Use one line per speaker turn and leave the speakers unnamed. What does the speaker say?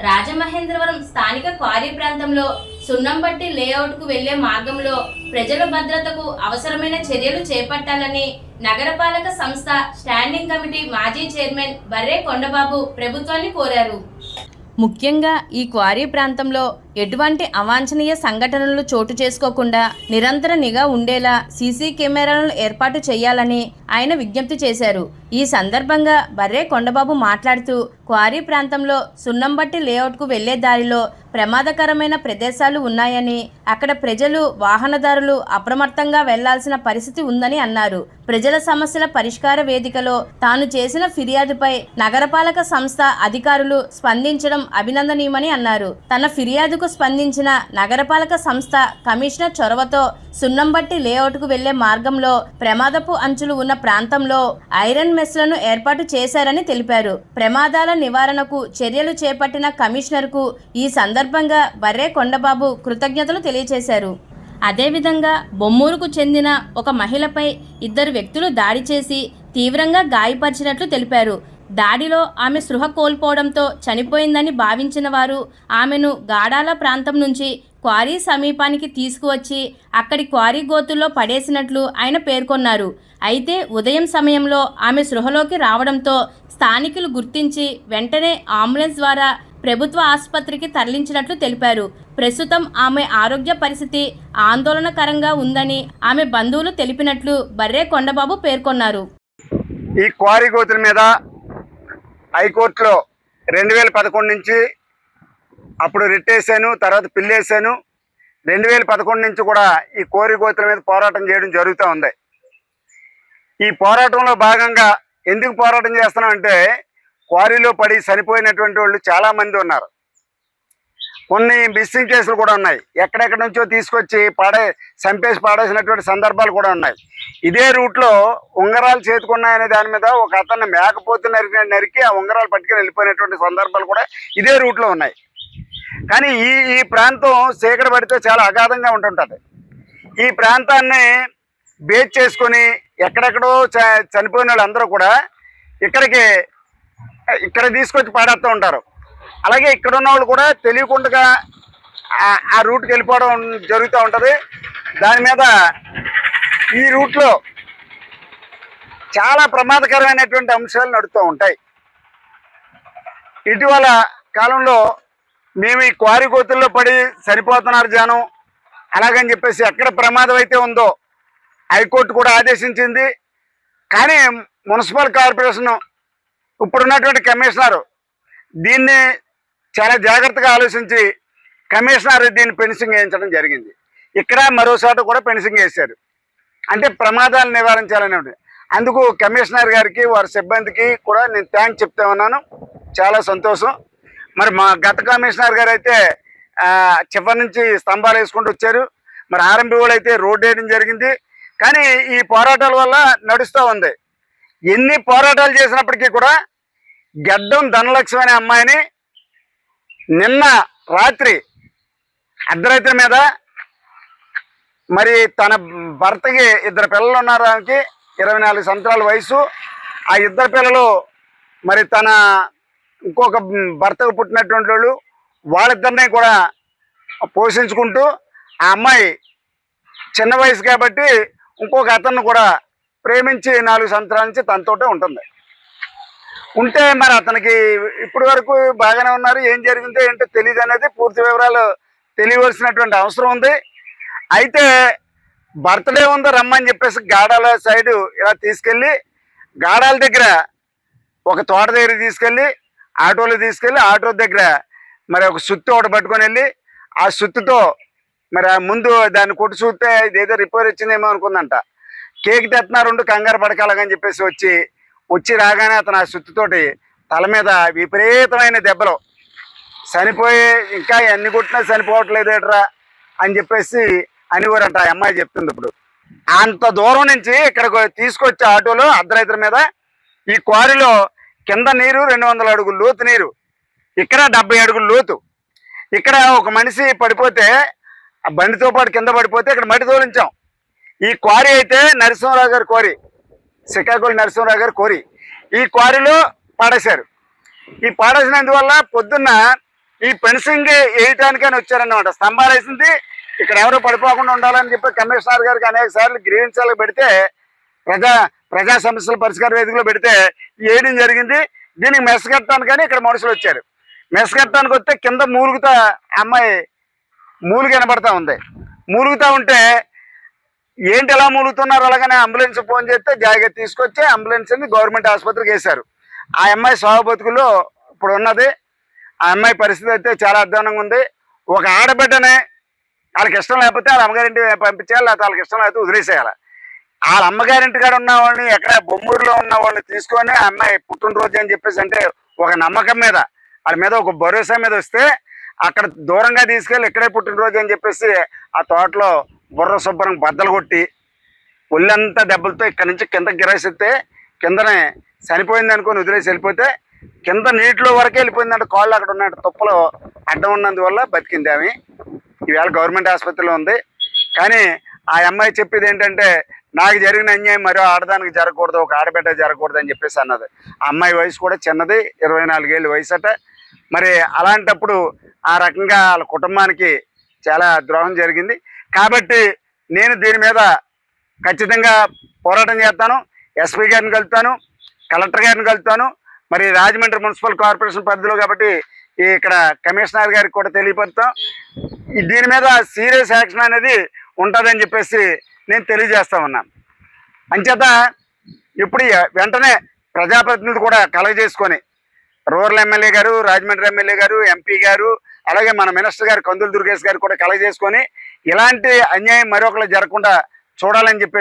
రాజమహేంద్రవరం స్థానిక క్వారీ ప్రాంతంలో సున్నంబట్టి లేఅవుట్కు వెళ్లే మార్గంలో ప్రజల భద్రతకు అవసరమైన చర్యలు చేపట్టాలని నగరపాలక సంస్థ స్టాండింగ్ కమిటీ మాజీ చైర్మన్ బర్రే కొండబాబు ప్రభుత్వాన్ని కోరారు. ముఖ్యంగా ఈ క్వారీ ప్రాంతంలో ఎటువంటి అవాంఛనీయ సంఘటనలు చోటు చేసుకోకుండా నిరంతర నిఘా ఉండేలా సీసీ కెమెరాలను ఏర్పాటు చేయాలని ఆయన విజ్ఞప్తి చేశారు. ఈ సందర్భంగా బర్రే కొండబాబు మాట్లాడుతూ క్వారీ ప్రాంతంలో సున్నంబట్టి లేఅవుట్కు వెళ్లే దారిలో ప్రమాదకరమైన ప్రదేశాలు ఉన్నాయని, అక్కడ ప్రజలు వాహనదారులు అప్రమత్తంగా వెళ్లాల్సిన పరిస్థితి ఉందని అన్నారు. ప్రజల సమస్యల పరిష్కార వేదికలో తాను చేసిన ఫిర్యాదుపై నగరపాలక సంస్థ అధికారులు స్పందించడం అభినందనీయమని అన్నారు. తన ఫిర్యాదుకు స్పందించిన నగరపాలక సంస్థ కమిషనర్ చొరవతో సున్నంబట్టి లేఅవుట్కు వెళ్లే మార్గంలో ప్రమాదపు అంచులు ఉన్న ప్రాంతంలో ఐరన్ మెస్లను ఏర్పాటు చేశారని తెలిపారు. ప్రమాదాల నివారణకు చర్యలు చేపట్టిన కమిషనర్కు ఈ సందర్భంగా బర్రే కొండబాబు కృతజ్ఞతలు తెలియజేశారు. అదేవిధంగా బొమ్మూరుకు చెందిన ఒక మహిళపై ఇద్దరు వ్యక్తులు దాడి చేసి తీవ్రంగా గాయపరిచినట్లు తెలిపారు. దాడిలో ఆమె స్పృహ కోల్పోవడంతో చనిపోయిందని భావించిన వారు ఆమెను గాడాల ప్రాంతం నుంచి క్వారీ సమీపానికి తీసుకువచ్చి అక్కడి క్వారీ గోతుల్లో పడేసినట్లు ఆయన పేర్కొన్నారు. అయితే ఉదయం సమయంలో ఆమె స్పృహలోకి రావడంతో స్థానికులు గుర్తించి వెంటనే అంబులెన్స్ ద్వారా ప్రభుత్వ ఆసుపత్రికి తరలించినట్లు తెలిపారు. ప్రస్తుతం ఆమె ఆరోగ్య పరిస్థితి ఆందోళనకరంగా ఉందని ఆమె బంధువులు తెలిపినట్లు బర్రే కొండబాబు పేర్కొన్నారు.
ఈ క్వారీ గోతుల మీద హైకోర్టులో 2011 నుంచి అప్పుడు రిట్ వేసాను, తర్వాత పిల్లి వేసాను. 2011 నుంచి కూడా ఈ క్వారీ గోతుల మీద పోరాటం చేయడం జరుగుతూ ఉంది. ఈ పోరాటంలో భాగంగా ఎందుకు పోరాటం చేస్తున్నామంటే క్వారీలో పడి చనిపోయినటువంటి వాళ్ళు చాలామంది ఉన్నారు. కొన్ని మిస్సింగ్ కేసులు కూడా ఉన్నాయి. ఎక్కడెక్కడి నుంచో తీసుకొచ్చి చంపేసి పాడేసినటువంటి సందర్భాలు కూడా ఉన్నాయి. ఇదే రూట్లో ఉంగరాలు చేతుకున్నాయనే దాని మీద ఒక అతన్ని మేకపోతు నరికి ఆ ఉంగరాలు పట్టుకుని వెళ్ళిపోయినటువంటి సందర్భాలు కూడా ఇదే రూట్లో ఉన్నాయి. కానీ ఈ ప్రాంతం చీకటి పడితే చాలా అగాధంగా ఉంటుంటుంది. ఈ ప్రాంతాన్ని బేస్ చేసుకొని ఎక్కడెక్కడో చనిపోయిన వాళ్ళందరూ కూడా ఇక్కడ తీసుకొచ్చి పాడేస్తూ ఉంటారు. అలాగే ఇక్కడ ఉన్న వాళ్ళు కూడా తెలియకుండా ఆ రూట్కి వెళ్ళిపోవడం జరుగుతూ ఉంటుంది. దాని మీద ఈ రూట్లో చాలా ప్రమాదకరమైనటువంటి అంశాలు నడుస్తూ ఉంటాయి. ఇటీవల కాలంలో మేము ఈ క్వారీ గోతుల్లో పడి సరిపోతున్నారు జనం, అలాగని చెప్పేసి ఎక్కడ ప్రమాదం అయితే ఉందో హైకోర్టు కూడా ఆదేశించింది. కానీ మున్సిపల్ కార్పొరేషన్ ఇప్పుడున్నటువంటి కమిషనర్ దీన్ని చాలా జాగ్రత్తగా ఆలోచించి కమిషనర్ దీన్ని ఫెన్సింగ్ వేయించడం జరిగింది. ఇక్కడ మరో చోట కూడా ఫెన్సింగ్ వేశారు. అంటే ప్రమాదాలు నివారించాలని ఉంటుంది. అందుకు కమిషనర్ గారికి వారి సిబ్బందికి కూడా నేను థ్యాంక్స్ చెప్తా ఉన్నాను. చాలా సంతోషం. మరి మా గత కమిషనర్ గారు అయితే చివరి నుంచి స్తంభాలు వేసుకుంటూ వచ్చారు. మరి ఆర్ఎంపీ వాళ్ళు అయితే రోడ్డు వేయడం జరిగింది. కానీ ఈ పోరాటాల వల్ల నడుస్తూ ఉంది. ఎన్ని పోరాటాలు చేసినప్పటికీ కూడా గడ్డం ధనలక్ష్మి అనే అమ్మాయిని నిన్న రాత్రి అర్ధరాత్రి మీద మరి తన భర్తకి ఇద్దరు పిల్లలు ఉన్నారు. ఆమెకి 24 సంవత్సరాల వయసు. ఆ ఇద్దరు పిల్లలు మరి తన ఇంకొక భర్తకు పుట్టినటువంటి వాళ్ళు వాళ్ళిద్దరిని కూడా పోషించుకుంటూ ఆ అమ్మాయి చిన్న వయసు కాబట్టి ఇంకొక అతన్ని కూడా ప్రేమించి 4 సంవత్సరాల నుంచి తనతోటే ఉంటుంది. ఉంటే మరి అతనికి ఇప్పటి వరకు బాగానే ఉన్నారు. ఏం జరిగిందో ఏంటో తెలియదు అనేది పూర్తి వివరాలు తెలియవలసినటువంటి అవసరం ఉంది. అయితే బర్త్డే ఉందో రమ్మని చెప్పేసి గాడాల సైడు ఇలా తీసుకెళ్ళి గాడాల దగ్గర ఒక తోట దగ్గర తీసుకెళ్ళి ఆటోలో తీసుకెళ్ళి ఆటో దగ్గర మరి ఒక సుత్తి ఒకటి పట్టుకొని వెళ్ళి ఆ సుత్తితో మరి ఆ ముందు దాన్ని కొట్టి చూస్తే ఇదేదో రిపేర్ వచ్చిందేమో అనుకుందంట. కేక్ తెస్తున్నారు కంగారు పడకాలని చెప్పేసి వచ్చి రాగానే అతను ఆ సుత్తితోటి తల మీద విపరీతమైన దెబ్బలు చనిపోయి ఇంకా ఎన్ని కొట్టినా చనిపోవట్లేదేట్రా అని చెప్పేసి అనివారంట. ఆ అమ్మాయి చెప్తుంది. ఇప్పుడు అంత దూరం నుంచి ఇక్కడికి తీసుకొచ్చే ఆటోలో అర్ధరాత్రి మీద ఈ క్వారీలో కింద నీరు 200 అడుగుల లోతు నీరు, ఇక్కడ 70 అడుగుల లోతు. ఇక్కడ ఒక మనిషి పడిపోతే ఆ బండితో పాటు కింద పడిపోతే ఇక్కడ మట్టి తోలించాం. ఈ క్వారీ అయితే నరసింహరావు గారి క్వారీ, శ్రీకాకుళం నరసింహరావు గారి క్వారీ. ఈ క్వారీలో పాడేశారు. ఈ పాడేసినందువల్ల పొద్దున్న ఈ ఫెన్సింగ్ వేయటానికని వచ్చారన్నమాట. స్తంభాలు వేసింది ఇక్కడ ఎవరు పడిపోకుండా ఉండాలని చెప్పి కమిషనర్ గారికి అనేక సార్లు గ్రీవెన్స్లకు పెడితే ప్రజా సమస్యల పరిష్కార వేదికలో పెడితే వేయడం జరిగింది. దీనికి మెస్ కట్టడానికని ఇక్కడ మనుషులు వచ్చారు. మెస్ కట్టడానికి వస్తే కింద మూలుగుతా అమ్మాయి మూలుగు వినబడతా ఉంది. మూలుగుతా ఉంటే ఏంటి ఎలా మూలుగుతున్నారు, అలాగనే అంబులెన్స్ ఫోన్ చేస్తే జాగ్రత్త తీసుకొచ్చి అంబులెన్స్ని గవర్నమెంట్ ఆసుపత్రికి వేశారు. ఆ అమ్మాయి సాగు బతుకుల్లో ఇప్పుడు ఉన్నది. ఆ అమ్మాయి పరిస్థితి అయితే చాలా అధ్వానంగా ఉంది. ఒక ఆడబిడ్డనే వాళ్ళకి ఇష్టం లేకపోతే వాళ్ళ అమ్మగారింటి పంపించేయాలి, లేకపోతే వాళ్ళకి ఇష్టం లేకపోతే వదిలేసేయాలి. వాళ్ళ అమ్మగారింటి కాడ ఉన్న వాళ్ళని, ఎక్కడ బొమ్మూరులో ఉన్న వాళ్ళని తీసుకొని ఆ అమ్మాయి పుట్టినరోజు అని చెప్పేసి అంటే ఒక నమ్మకం మీద వాళ్ళ మీద ఒక భరోసా మీద వస్తే అక్కడ దూరంగా తీసుకెళ్ళి ఇక్కడే పుట్టినరోజు అని చెప్పేసి ఆ తోటలో బుర్ర శుభ్రం బద్దలు కొట్టి ఒళ్ళంతా దెబ్బలతో ఇక్కడ నుంచి కింద గిరాసిస్తే కిందనే చనిపోయింది అనుకొని వదిలేసి వెళ్ళిపోతే కింద నీటిలో వరకే వెళ్ళిపోయిందంటే కాళ్ళు అక్కడ ఉన్న తుప్పలో అడ్డం ఉన్నందువల్ల బతికింది ఆమె. ఈవేళ గవర్నమెంట్ ఆసుపత్రిలో ఉంది. కానీ ఆ అమ్మాయి చెప్పేది ఏంటంటే నాకు జరిగిన అన్యాయం మరో ఆడదానికి జరగకూడదు, ఒక ఆడబిడ్డ జరగకూడదు అని చెప్పేసి అన్నది. ఆ అమ్మాయి వయసు కూడా చిన్నది, 24 ఏళ్ళ వయసు అట. మరి అలాంటప్పుడు ఆ రకంగా వాళ్ళ కుటుంబానికి చాలా ద్రోహం జరిగింది. కాబట్టి నేను దీని మీద ఖచ్చితంగా పోరాటం చేస్తాను. ఎస్పీ గారిని కలుపుతాను, కలెక్టర్ గారిని కలుపుతాను. మరి రాజమండ్రి మున్సిపల్ కార్పొరేషన్ పరిధిలో కాబట్టి ఇక్కడ కమిషనర్ గారికి కూడా తెలియపరుస్తాం. దీని మీద సీరియస్ యాక్షన్ అనేది ఉంటుందని చెప్పేసి నేను తెలియజేస్తా ఉన్నాను. అంచేత ఇప్పుడు వెంటనే ప్రజాప్రతినిధులు కూడా కలగజేసుకొని రూరల్ ఎమ్మెల్యే గారు, రాజమండ్రి ఎమ్మెల్యే గారు, ఎంపీ గారు, అలాగే మన మినిస్టర్ గారు కందులు దుర్గేష్ గారు కూడా కలగజేసుకొని ఇలాంటి అన్యాయం మరొకరు జరగకుండా చూడాలని చెప్పేసి